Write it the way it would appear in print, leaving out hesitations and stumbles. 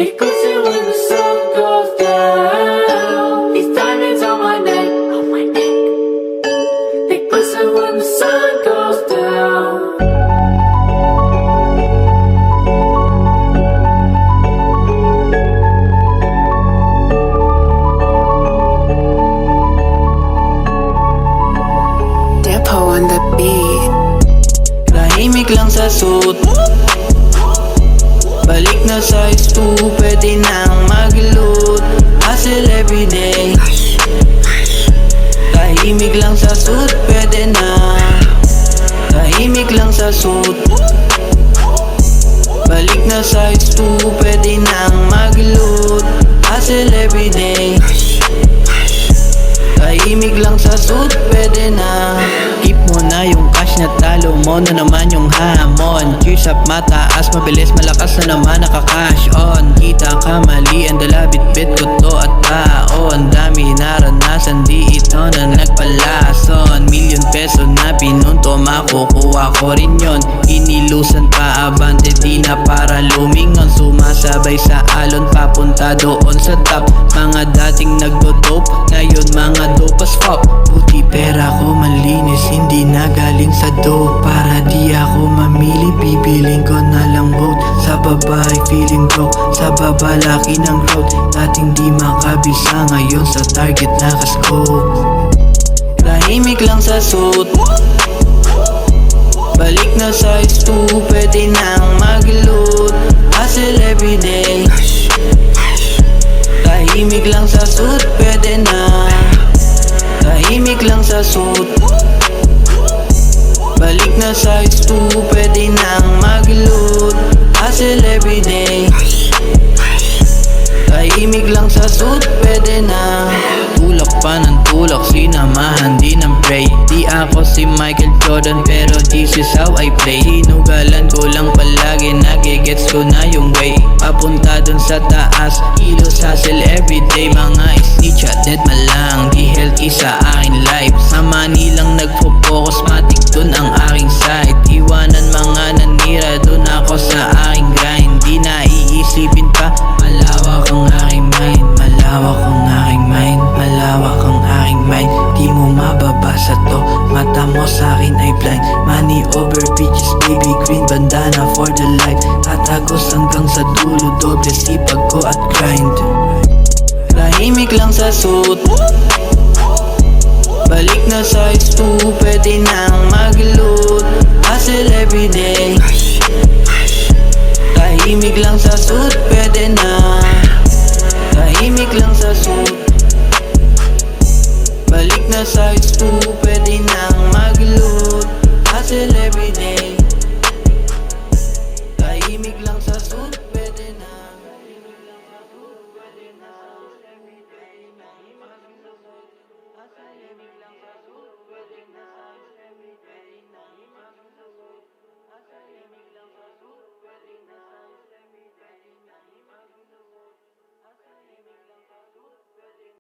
It glisten when the sun goes down. These diamonds on my neck, they glisten when the sun goes down. Depo on the beat. Tahimik lang sa suit, balik na sa istu, pwede nang mag-loot. Hustle everyday. Tahimik lang sa suit, pwede na. Tahimik lang sa suit, balik na sa istu, pwede nang mag-loot. Hustle everyday. Tahimik lang sa suit, pwede na. Keep mo na yung cash na talo mo na naman yung hamon. Cheers up mataas, mabilis, malakas na naman naka-cash on. Kita ka mali, ang dala bit-bit ko to at taon. Dami naranasan, di ito na nagpalason. Milyon peso na pinunto, makukuha ko rin yon. Inilusan pa abante, di na para lumingon. Sumasabay sa alon, papunta doon sa top. Mga dating nagdo-dope, ngayon mga dope as fuck. Puti pera ko malinis, hindi na galing sa dope. Para di ako mamili, bibiling ko na lang boat. Sa babae feeling broke, sa baba laki ng growth. Dating di makabisa, ngayon sa target nakascope. Tahimik lang sa suit, balik na sa istu, pwede nang mag-loot. Hustle everyday. Tahimik lang sa suit, pwede na. Tahimik lang sa suit, balik na sa istu, pwede nang mag-loot. Hustle everyday. Tahimik lang sa suit, pwede na. Tulak pa ng tulak, sinamahan din ng pray. Di ako si Michael Jordan, pero this is how I play. Hinugalan ko lang palagi, nagigets ko na yung way. Papunta dun sa taas, kilos hustle everyday. Mga snitch at dead malang, di healthy sa aking life. Sa Manilang nagpo-focus, matik dun ang aking side. Iwanan mga nanira, dun ako sa aking grind. Di na iisipin pa, malawak ang aking mind. Malawak ang aking mind, malawak ang aking mind. Di mo mababasa to, mata mo sa akin ay blind. Money over bitches, baby green bandana for the life. Tatagos hanggang sa dulo, doble sipag ko at grind. Tahimik lang sa suit, balik na sa istu, pwede nang mag-loot. Hustle everyday. Tahimik lang sa suit, pwede na. Tahimik lang sa suit, balik na sa istu, pwede nang mag-loot. Hustle everyday.